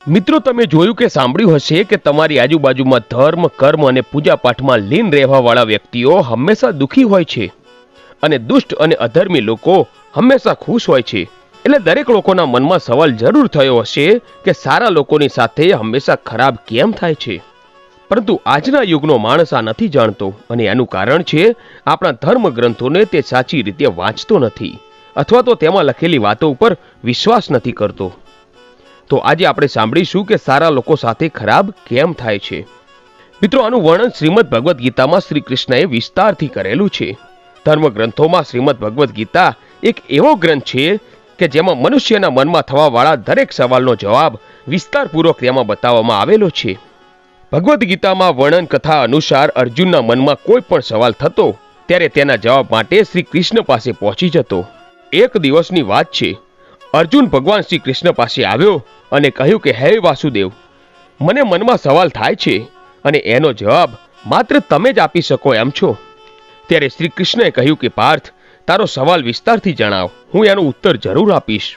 મિત્રો, તમે જોયું કે સાંભળ્યું હશે કે તમારી આજુબાજુમાં ધર્મ, કર્મ અને પૂજાપાઠમાં લીન રહેવાવાળા વ્યક્તિઓ હંમેશા દુઃખી હોય છે અને દુષ્ટ અને અધર્મી લોકો હંમેશા ખુશ હોય છે. એટલે દરેક લોકોના મનમાં સવાલ જરૂર થયો હશે કે સારા લોકોની સાથે હંમેશા ખરાબ કેમ થાય છે. પરંતુ આજના યુગનો માણસ આ નથી જાણતો અને એનું કારણ છે આપણા ધર્મ ગ્રંથોને તે સાચી રીતે વાંચતો નથી અથવા તો તેમાં લખેલી વાતો ઉપર વિશ્વાસ નથી કરતો. તો આજે આપણે સાંભળીશું કે સારા લોકો સાથે ખરાબ કેમ થાય છે. મિત્રો, આનું વર્ણન શ્રીમદ ભગવદ્ ગીતામાં શ્રી કૃષ્ણએ વિસ્તારથી કરેલું છે. ધર્મ ગ્રંથોમાં શ્રીમદ ભગવદ્ ગીતા એક એવો ગ્રંથ છે કે જેમાં મનુષ્યના મનમાં થવાવાળા દરેક સવાલનો જવાબ વિસ્તારપૂર્વક તેમાં બતાવવામાં આવેલો છે. ભગવદ્ ગીતામાં વર્ણન કથા અનુસાર અર્જુનના મનમાં કોઈ પણ સવાલ થતો ત્યારે તેના જવાબ માટે શ્રી કૃષ્ણ પાસે પહોંચી જતો. એક દિવસની વાત છે. અર્જુન ભગવાન શ્રી કૃષ્ણ પાસે આવ્યો અને કહ્યું કે હે વાસુદેવ, મને મનમાં સવાલ થાય છે અને એનો જવાબ માત્ર તમે જ આપી શકો એમ છો. ત્યારે શ્રી કૃષ્ણએ કહ્યું કે પાર્થ, તારો સવાલ વિસ્તારથી જણાવ, હું એનો ઉત્તર જરૂર આપીશ.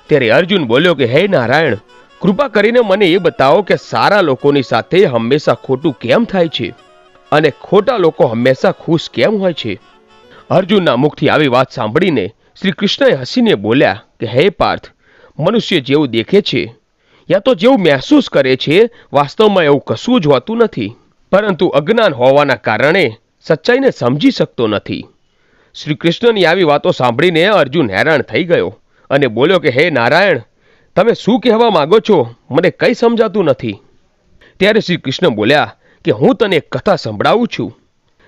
ત્યારે અર્જુન બોલ્યો કે હે નારાયણ, કૃપા કરીને મને એ બતાવો કે સારા લોકોની સાથે હંમેશા ખોટું કેમ થાય છે અને ખોટા લોકો હંમેશા ખુશ કેમ હોય છે. અર્જુનના મુખથી આવી વાત સાંભળીને શ્રી કૃષ્ણએ હસીને બોલ્યા કે હે પાર્થ, મનુષ્ય જેવું દેખે છે યા તો જેવું મહેસૂસ કરે છે વાસ્તવમાં એવું કશું જ હોતું નથી, પરંતુ અજ્ઞાન હોવાના કારણે સચ્ચાઈને સમજી શકતો નથી. શ્રી કૃષ્ણની આવી વાતો સાંભળીને અર્જુન હેરાન થઈ ગયો અને બોલ્યો કે હે નારાયણ, તમે શું કહેવા માંગો છો, મને કંઈ સમજાતું નથી. ત્યારે શ્રી કૃષ્ણ બોલ્યા કે હું તને એક કથા સંભળાવું છું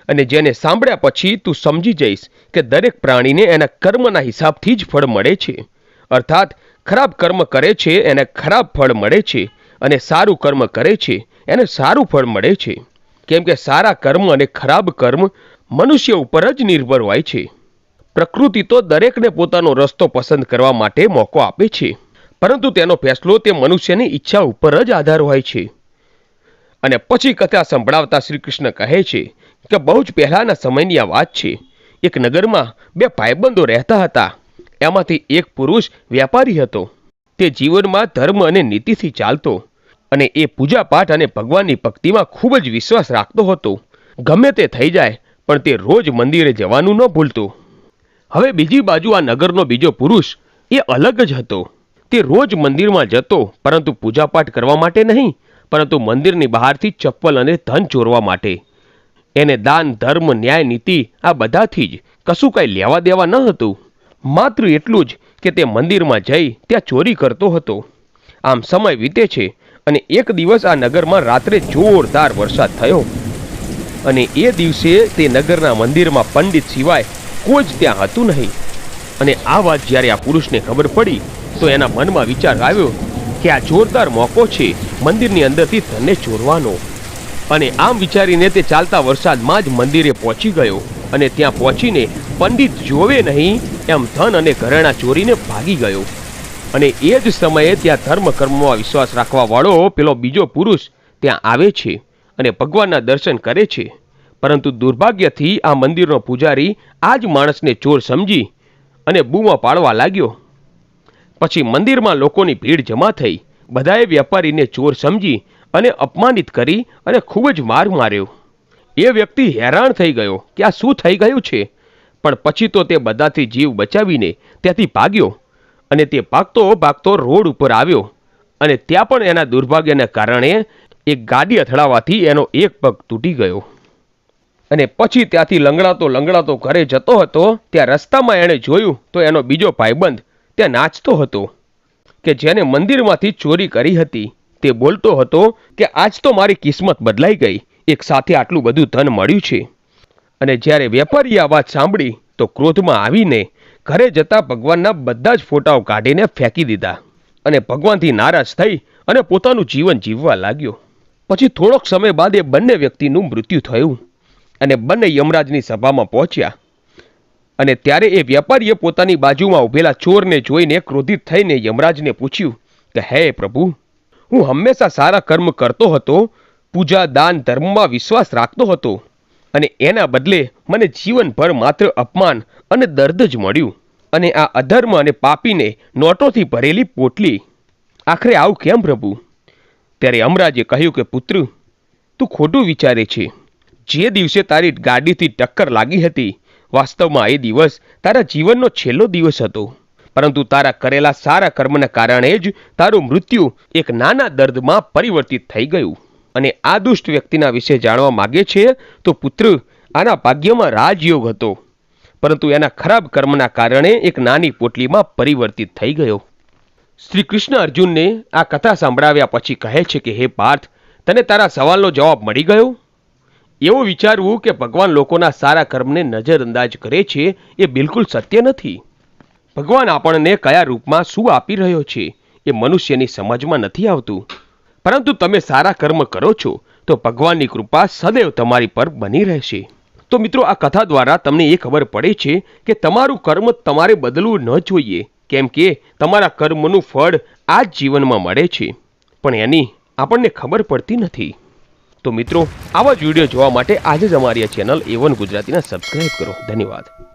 અને જેને સાંભળ્યા પછી તું સમજી જઈશ કે દરેક પ્રાણીને એના કર્મના હિસાબથી જ ફળ મળે છે. અર્થાત ખરાબ કર્મ કરે છે એને ખરાબ ફળ મળે છે અને સારું કર્મ કરે છે એને સારું ફળ મળે છે. કેમ કે સારા કર્મ અને ખરાબ કર્મ મનુષ્ય ઉપર જ નિર્ભર હોય છે. પ્રકૃતિ તો દરેકને પોતાનો રસ્તો પસંદ કરવા માટે મોકો આપે છે, પરંતુ તેનો ફેસલો તે મનુષ્યની ઈચ્છા ઉપર જ આધાર હોય છે. અને પછી કથા સંભળાવતા શ્રી કૃષ્ણ કહે છે કે બહુ જ પહેલાના સમયની આ વાત છે. એક નગરમાં બે ભાઈબંધો રહેતા હતા. એમાંથી એક પુરુષ વેપારી હતો. તે જીવનમાં ધર્મ અને નીતિથી ચાલતો અને એ પૂજાપાઠ અને ભગવાનની ભક્તિમાં ખૂબ જ વિશ્વાસ રાખતો હતો. ગમે તે થઈ જાય પણ તે રોજ મંદિરે જવાનું ન ભૂલતો. હવે બીજી બાજુ આ નગરનો બીજો પુરુષ એ અલગ જ હતો. તે રોજ મંદિરમાં જતો, પરંતુ પૂજાપાઠ કરવા માટે નહીં, પરંતુ મંદિરની બહારથી ચપ્પલ અને ધન ચોરવા માટે. એને દાન, ધર્મ, ન્યાય, નીતિ આ બધાથી જ કશું કંઈ લેવા દેવા ન હતું. માત્ર એટલું જ કે તે મંદિરમાં જઈ ત્યાં ચોરી કરતો હતો. આમ સમય વીતે છે અને એક દિવસ આ નગરમાં રાત્રે જોરદાર વરસાદ થયો અને એ દિવસે તે નગરના મંદિરમાં પંડિત સિવાય કોઈ જ ત્યાં હતું નહીં. અને આ વાત જ્યારે આ પુરુષને ખબર પડી તો એના મનમાં વિચાર આવ્યો કે આ જોરદાર મોકો છે મંદિરની અંદરથી ધનને ચોરવાનો. અને આમ વિચારીને તે ચાલતા વરસાદમાં જ મંદિરે પહોંચી ગયો અને ત્યાં પહોંચીને પંડિત જોવે નહીં એમ ધન અને ઘરેણાં ચોરીને ભાગી ગયો. અને એ જ સમયે ત્યાં ધર્મ કર્મમાં વિશ્વાસ રાખવા વાળો પેલો બીજો પુરુષ ત્યાં આવે છે અને ભગવાનના દર્શન કરે છે. પરંતુ દુર્ભાગ્યથી આ મંદિરનો પૂજારી આ જ માણસને ચોર સમજી અને બૂમા પાડવા લાગ્યો. પછી મંદિરમાં લોકોની ભીડ જમા થઈ. બધાએ વેપારીને ચોર સમજી અને અપમાનિત કરી અને ખૂબ જ માર માર્યો. એ વ્યક્તિ હેરાન થઈ ગયો કે આ શું થઈ ગયું છે, પણ પછી તો તે બધાથી જીવ બચાવીને ત્યાંથી ભાગ્યો અને તે ભાગતો ભાગતો રોડ ઉપર આવ્યો અને ત્યાં પણ એના દુર્ભાગ્યને કારણે એક ગાડી અથડાવાથી એનો એક પગ તૂટી ગયો. અને પછી ત્યાંથી લંગડાતો ઘરે જતો હતો ત્યાં રસ્તામાં એણે જોયું તો એનો બીજો ભાઈબંધ ત્યાં નાચતો હતો કે જેને મંદિરમાંથી ચોરી કરી હતી. તે બોલતો હતો કે આજ તો મારી કિસ્મત બદલાઈ ગઈ, એક સાથે આટલું બધું ધન મળ્યું છે. અને જ્યારે વેપારીએ આ વાત સાંભળી તો ક્રોધમાં આવીને ઘરે જતા ભગવાનના બધા જ ફોટાઓ કાઢીને ફેંકી દીધા અને ભગવાનથી નારાજ થઈ અને પોતાનું જીવન જીવવા લાગ્યો. પછી થોડોક સમય બાદ એ બંને વ્યક્તિનું મૃત્યુ થયું અને બંને યમરાજની સભામાં પહોંચ્યા. અને ત્યારે એ વેપારીએ પોતાની બાજુમાં ઉભેલા ચોરને જોઈને ક્રોધિત થઈને યમરાજને પૂછ્યું કે હે પ્રભુ, હું હંમેશા સારા કર્મ કરતો હતો, પૂજા, દાન, ધર્મમાં વિશ્વાસ રાખતો હતો અને એના બદલે મને જીવનભર માત્ર અપમાન અને દર્દ જ મળ્યું. અને આ અધર્મ અને પાપીને નોટોથી ભરેલી પોટલી. આખરે આવું કેમ પ્રભુ? ત્યારે અમરાજે કહ્યું કે પુત્ર, તું ખોટું વિચારે છે. જે દિવસે તારી ગાડીથી ટક્કર લાગી હતી, વાસ્તવમાં એ દિવસ તારા જીવનનો છેલ્લો દિવસ હતો. પરંતુ તારા કરેલા સારા કર્મના કારણે જ તારું મૃત્યુ એક નાના દર્દમાં પરિવર્તિત થઈ ગયું. અને આ દુષ્ટ વ્યક્તિના વિશે જાણવા માગે છે તો પુત્ર, આના ભાગ્યમાં રાજયોગ હતો, પરંતુ એના ખરાબ કર્મના કારણે એક નાની પોટલીમાં પરિવર્તિત થઈ ગયો. શ્રી કૃષ્ણ અર્જુનને આ કથા સાંભળાવ્યા પછી કહે છે કે હે પાર્થ, તને તારા સવાલનો જવાબ મળી ગયો. એવું વિચારવું કે ભગવાન લોકોના સારા કર્મને નજરઅંદાજ કરે છે એ બિલકુલ સત્ય નથી. ભગવાન આપણને કયા રૂપમાં શું આપી રહ્યો છે એ મનુષ્યની સમજમાં નથી આવતું. પરંતુ તમે સારા કર્મ કરો છો તો ભગવાનની કૃપા સદૈવ તમારી પર બની રહેશે. તો મિત્રો, આ કથા દ્વારા તમને એ ખબર પડે છે કે તમારું કર્મ તમારે બદલવું ન જોઈએ, કેમ કે તમારા કર્મનું ફળ આ જ જીવનમાં મળે છે, પણ એની આપણને ખબર પડતી નથી. તો મિત્રો, આવા જ વિડીયો જોવા માટે આજે જ અમારી આ ચેનલ A1 ગુજરાતીને સબસ્ક્રાઇબ કરો. ધન્યવાદ.